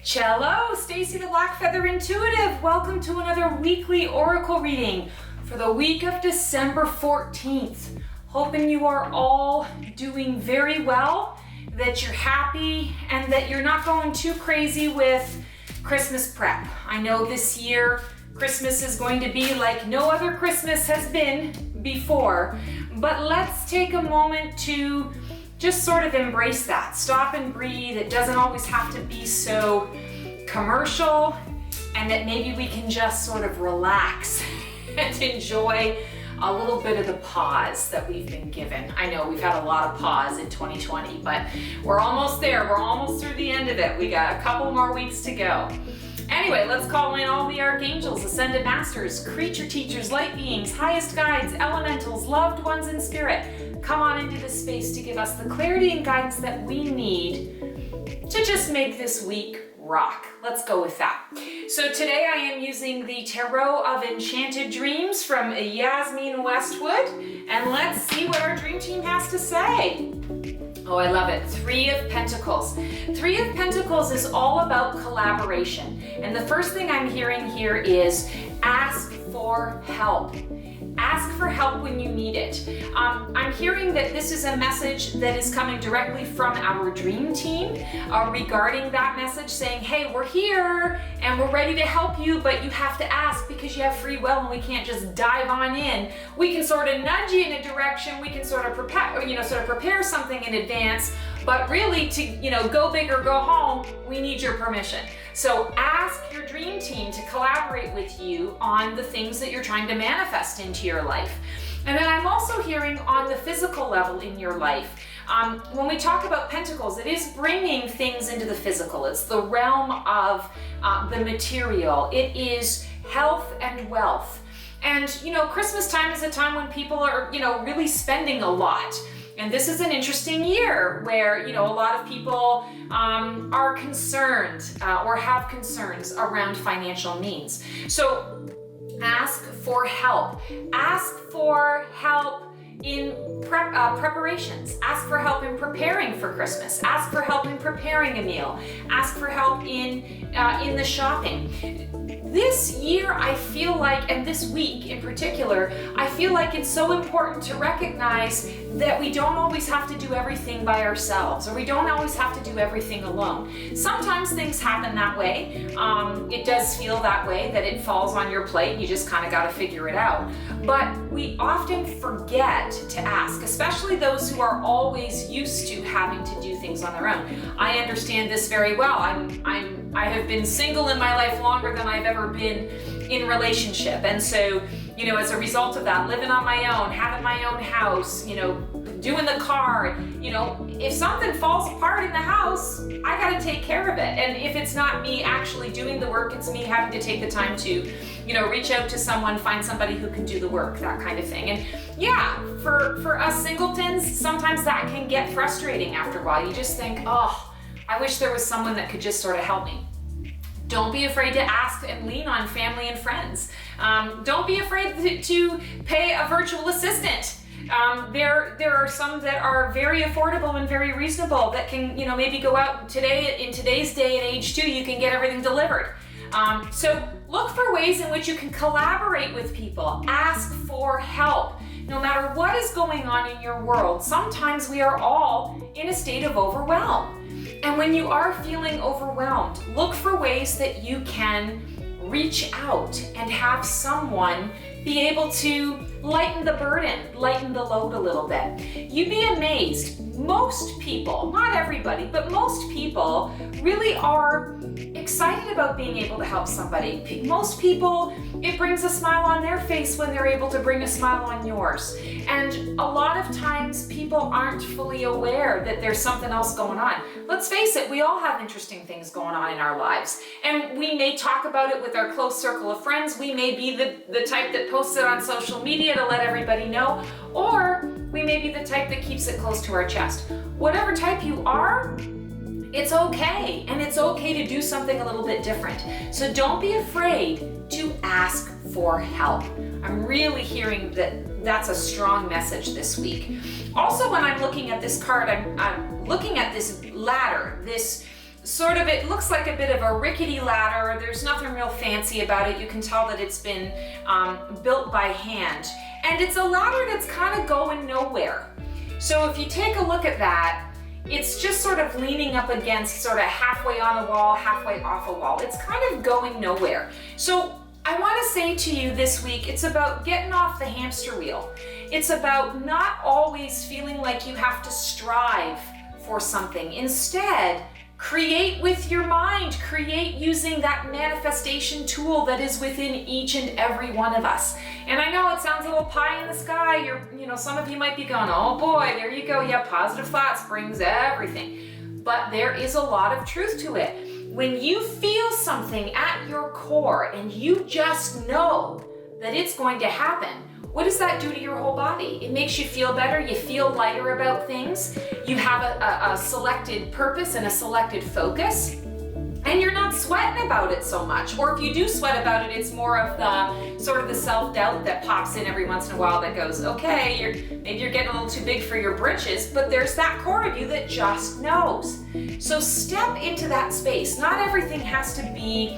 Cello, Stacy the Black Feather Intuitive. Welcome to another weekly oracle reading for the week of December 14th. Hoping you are all doing very well, that you're happy, and that you're not going too crazy with Christmas prep. I know this year Christmas is going to be like no other Christmas has been before, but let's take a moment to just sort of embrace that. Stop and breathe. It doesn't always have to be so commercial, and that maybe we can just sort of relax and enjoy a little bit of the pause that we've been given. I know we've had a lot of pause in 2020, but we're almost there. We're almost through the end of it. We got a couple more weeks to go. Anyway, let's call in all the archangels, ascended masters, creature teachers, light beings, highest guides, elementals, loved ones in spirit. Come on into this space to give us the clarity and guidance that we need to just make this week rock. Let's go with that. So today I am using the Tarot of Enchanted Dreams from Yasmeen Westwood, and let's see what our dream team has to say. Oh, I love it. Three of Pentacles. Three of Pentacles is all about collaboration. And the first thing I'm hearing here is ask for help. Ask for help when you need it. I'm hearing that this is a message that is coming directly from our dream team regarding that message, saying, hey, we're here and we're ready to help you, but you have to ask because you have free will and we can't just dive on in. We can sort of nudge you in a direction, we can sort of prepare something in advance, but really to, go big or go home, we need your permission. So ask your dream team to collaborate with you on the things that you're trying to manifest into your life. And then I'm also hearing on the physical level in your life. When we talk about pentacles, it is bringing things into the physical. It's the realm of the material. It is health and wealth. And, Christmas time is a time when people are, really spending a lot. And this is an interesting year where, a lot of people are concerned or have concerns around financial means. So ask for help. Ask for help in preparations. Ask for help in preparing for Christmas. Ask for help in preparing a meal. Ask for help in the shopping. This year, I feel like, and this week in particular, I feel like it's so important to recognize that we don't always have to do everything by ourselves, or we don't always have to do everything alone. Sometimes things happen that way. It does feel that way, that it falls on your plate. You just kind of got to figure it out. But we often forget to ask, especially those who are always used to having to do things on their own. I understand this very well. I have been single in my life longer than I've ever been in relationship. And so, as a result of that, living on my own, having my own house, doing the car, if something falls apart in the house, I got to take care of it. And if it's not me actually doing the work, it's me having to take the time to, reach out to someone, find somebody who can do the work, that kind of thing. And yeah, for us singletons, sometimes that can get frustrating after a while. You just think, oh, I wish there was someone that could just sort of help me. Don't be afraid to ask and lean on family and friends. Don't be afraid to pay a virtual assistant. There are some that are very affordable and very reasonable that can, maybe go out today, in today's day and age too, you can get everything delivered. So look for ways in which you can collaborate with people. Ask for help. No matter what is going on in your world, sometimes we are all in a state of overwhelm. And when you are feeling overwhelmed, look for ways that you can reach out and have someone be able to lighten the burden, lighten the load a little bit. You'd be amazed. Most people, not everybody, but most people really are excited about being able to help somebody. Most people, it brings a smile on their face when they're able to bring a smile on yours. And a lot of times people aren't fully aware that there's something else going on. Let's face it, we all have interesting things going on in our lives. And we may talk about it with our close circle of friends. We may be the type that posts it on social media to let everybody know, or we may be the type that keeps it close to our chest. Whatever type you are, it's okay, and it's okay to do something a little bit different. So don't be afraid to ask for help. I'm really hearing that that's a strong message this week. Also, when I'm looking at this card, I'm looking at this ladder, this sort of, it looks like a bit of a rickety ladder. There's nothing real fancy about it. You can tell that it's been built by hand. And it's a ladder that's kind of going nowhere. So if you take a look at that, it's just sort of leaning up against, sort of halfway on a wall, halfway off a wall. It's kind of going nowhere. So I want to say to you this week, it's about getting off the hamster wheel. It's about not always feeling like you have to strive for something. Instead, create with your mind. Create using that manifestation tool that is within each and every one of us. And I know it sounds a little pie in the sky. Some of you might be going, oh boy, there you go. Yeah, positive thoughts brings everything. But there is a lot of truth to it. When you feel something at your core and you just know that it's going to happen, what does that do to your whole body? It makes you feel better. You feel lighter about things. You have a selected purpose and a selected focus. And you're not sweating about it so much. Or if you do sweat about it, it's more of the sort of the self-doubt that pops in every once in a while that goes, okay, maybe you're getting a little too big for your britches, but there's that core of you that just knows. So step into that space. Not everything has to be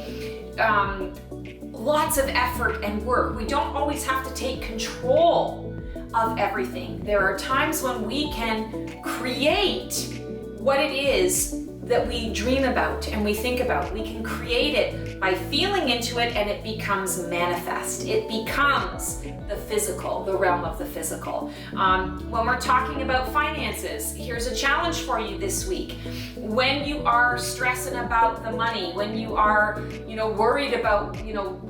lots of effort and work. We don't always have to take control of everything. There are times when we can create what it is that we dream about and we think about. We can create it by feeling into it, and it becomes manifest. It becomes the physical, the realm of the physical. When we're talking about finances, here's a challenge for you this week. When you are stressing about the money, when you are, worried about,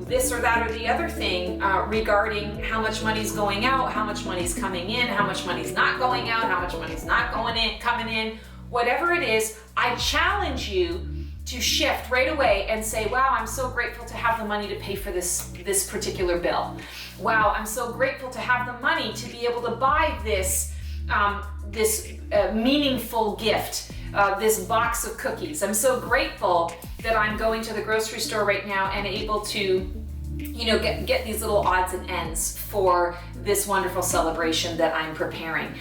this or that or the other thing regarding how much money's going out, how much money's coming in, how much money's not going out, how much money's not coming in, whatever it is, I challenge you to shift right away and say, wow, I'm so grateful to have the money to pay for this particular bill. Wow, I'm so grateful to have the money to be able to buy this meaningful gift, this box of cookies. I'm so grateful that I'm going to the grocery store right now and able to get these little odds and ends for this wonderful celebration that I'm preparing.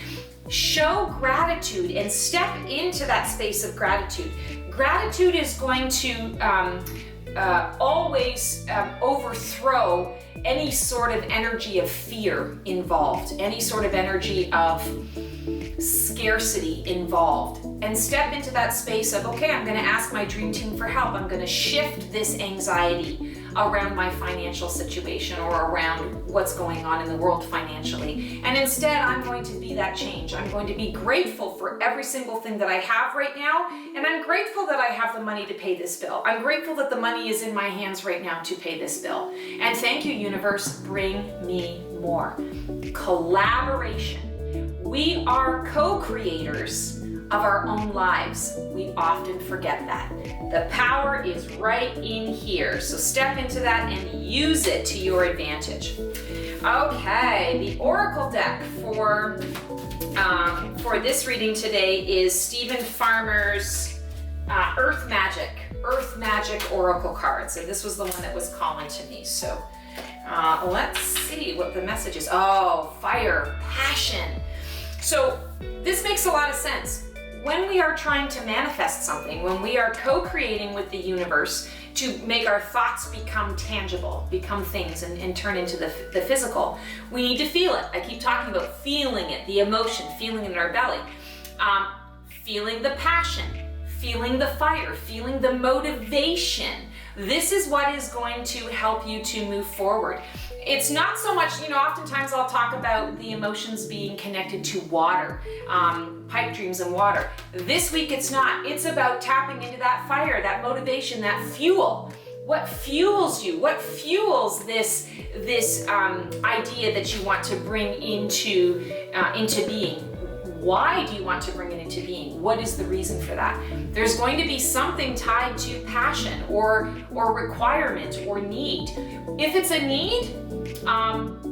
Show gratitude and step into that space of gratitude. Gratitude is going to always overthrow any sort of energy of fear involved, any sort of energy of scarcity involved. And step into that space of, okay, I'm going to ask my dream team for help. I'm going to shift this anxiety around my financial situation or around what's going on in the world financially. And instead, I'm going to be that change. I'm going to be grateful for every single thing that I have right now. And I'm grateful that I have the money to pay this bill. I'm grateful that the money is in my hands right now to pay this bill. And thank you, universe, bring me more. Collaboration. We are co-creators of our own lives. We often forget that. The power is right in here. So step into that and use it to your advantage. Okay, the Oracle deck for this reading today is Stephen Farmer's Earth Magic Oracle cards. And this was the one that was calling to me. So let's see what the message is. Oh, fire, passion. So this makes a lot of sense. When we are trying to manifest something, when we are co-creating with the universe to make our thoughts become tangible, become things and turn into the physical, we need to feel it. I keep talking about feeling it, the emotion, feeling it in our belly, feeling the passion, feeling the fire, feeling the motivation. This is what is going to help you to move forward. It's not so much, oftentimes I'll talk about the emotions being connected to water, pipe dreams and water. This week it's not. It's about tapping into that fire, that motivation, that fuel. What fuels you? What fuels this idea that you want to bring into being? Why do you want to bring it into being? What is the reason for that? There's going to be something tied to passion or requirement or need. If it's a need,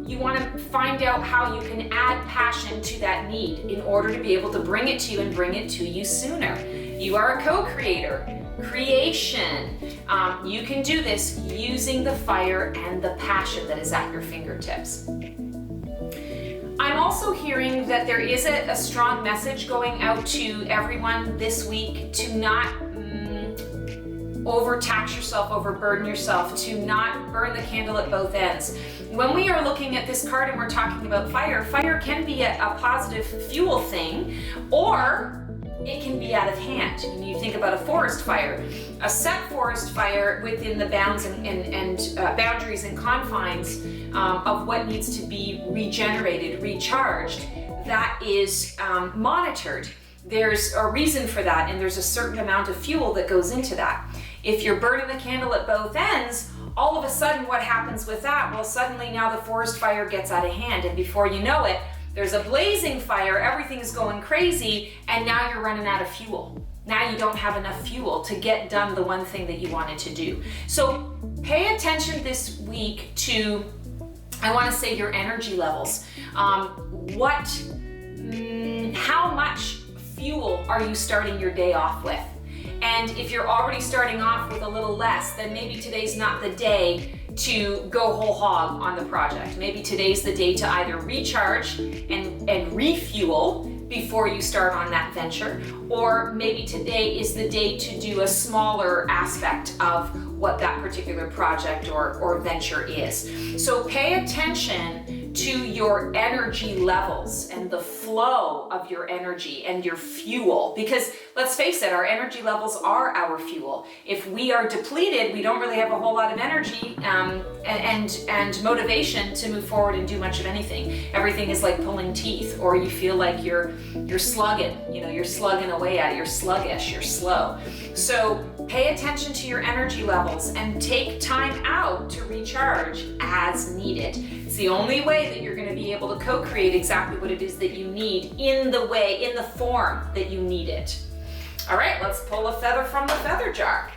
you want to find out how you can add passion to that need in order to be able to bring it to you and bring it to you sooner. You are a co-creator. Creation. You can do this using the fire and the passion that is at your fingertips. I'm also hearing that there is a strong message going out to everyone this week to not overtax yourself, overburden yourself, to not burn the candle at both ends. When we are looking at this card and we're talking about fire, fire can be a positive fuel thing, or it can be out of hand. When you think about a forest fire, a set forest fire within the bounds and boundaries and confines of what needs to be regenerated, recharged, that is monitored. There's a reason for that, and there's a certain amount of fuel that goes into that. If you're burning the candle at both ends, all of a sudden what happens with that? Well, suddenly now the forest fire gets out of hand, and before you know it, there's a blazing fire, everything's going crazy, and now you're running out of fuel. Now you don't have enough fuel to get done the one thing that you wanted to do. So pay attention this week to, I want to say, your energy levels. How much fuel are you starting your day off with? And if you're already starting off with a little less, then maybe today's not the day to go whole hog on the project. Maybe today's the day to either recharge and refuel before you start on that venture, or maybe today is the day to do a smaller aspect of what that particular project or venture is. So pay attention to your energy levels and the flow of your energy and your fuel, because let's face it, our energy levels are our fuel. If we are depleted, we don't really have a whole lot of energy and motivation to move forward and do much of anything. Everything is like pulling teeth, or you feel like you're slugging, you're slugging away at it, you're sluggish, you're slow. So pay attention to your energy levels and take time out to recharge as needed. It's the only way that you're going to be able to co-create exactly what it is that you need in the form that you need it. All right, let's pull a feather from the feather jar.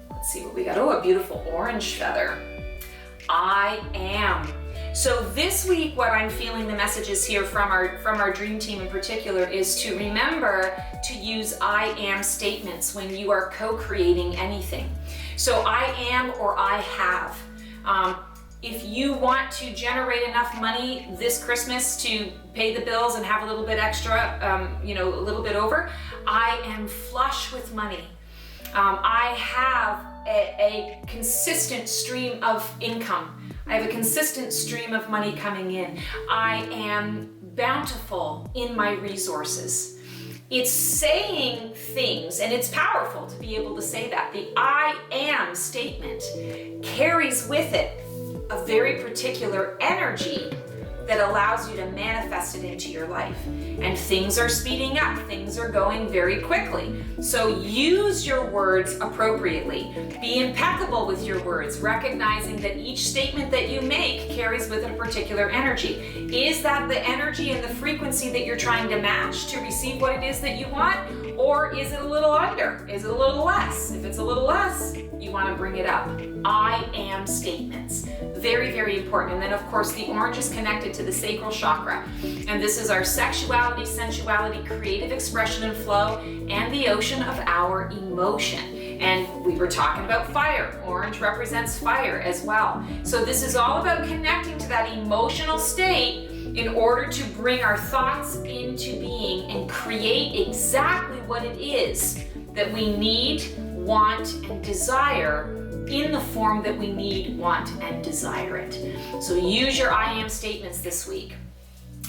Let's see what we got. Oh, a beautiful orange feather. I am. So this week, what I'm feeling the messages here from our dream team in particular is to remember to use I am statements when you are co-creating anything. So I am or I have. If you want to generate enough money this Christmas to pay the bills and have a little bit extra, a little bit over, I am flush with money. I have a consistent stream of income. I have a consistent stream of money coming in. I am bountiful in my resources. It's saying things, and it's powerful to be able to say that. The I am statement carries with it a very particular energy that allows you to manifest it into your life. And things are speeding up, things are going very quickly. So use your words appropriately. Be impeccable with your words, recognizing that each statement that you make carries with it a particular energy. Is that the energy and the frequency that you're trying to match to receive what it is that you want? Or is it a little under? Is it a little less? If it's a little less, you want to bring it up. I am statements. Very, very important. And then of course the orange is connected to the sacral chakra. And this is our sexuality, sensuality, creative expression and flow, and the ocean of our emotion. And we were talking about fire. Orange represents fire as well. So this is all about connecting to that emotional state in order to bring our thoughts into being and create exactly what it is that we need, want, and desire in the form that we need, want, and desire it. So use your I am statements this week.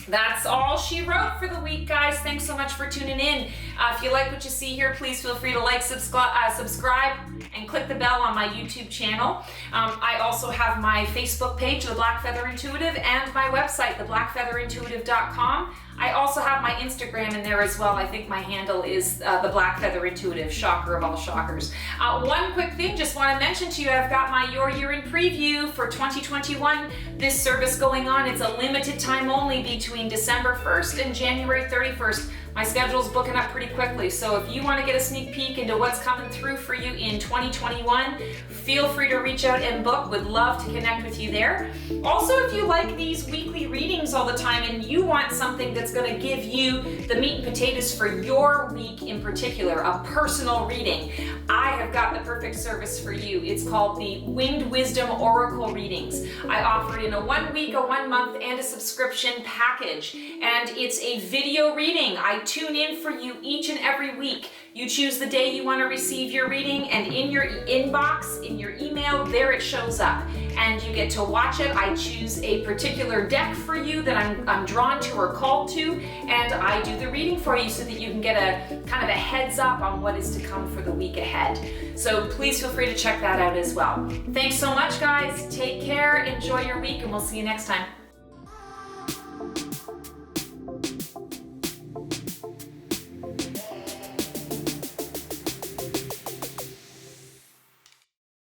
That's all she wrote for the week, guys. Thanks so much for tuning in. If you like what you see here, please feel free to like, subscribe, and click the bell on my YouTube channel. I also have my Facebook page, The Black Feather Intuitive, and my website, theblackfeatherintuitive.com. I also have my Instagram in there as well. I think my handle is The Black Feather Intuitive, shocker of all shockers. One quick thing, just want to mention to you, I've got my Your Year in Preview for 2021. This service going on. It's a limited time only between December 1st and January 31st. My schedule's booking up pretty quickly, so if you want to get a sneak peek into what's coming through for you in 2021, feel free to reach out and book. Would love to connect with you there. Also, if you like these weekly readings all the time and you want something that's going to give you the meat and potatoes for your week in particular, a personal reading, I have got the perfect service for you. It's called the Winged Wisdom Oracle Readings. I offer it in a 1 week, a 1 month, and a subscription package. And it's a video reading. I tune in for you each and every week. You choose the day you want to receive your reading, and in your inbox, in your email, there it shows up. And you get to watch it. I choose a particular deck for you that I'm drawn to or called to, and I do the reading for you so that you can get a kind of a heads up on what is to come for the week ahead. So please feel free to check that out as well. Thanks so much, guys. Take care, enjoy your week, and we'll see you next time.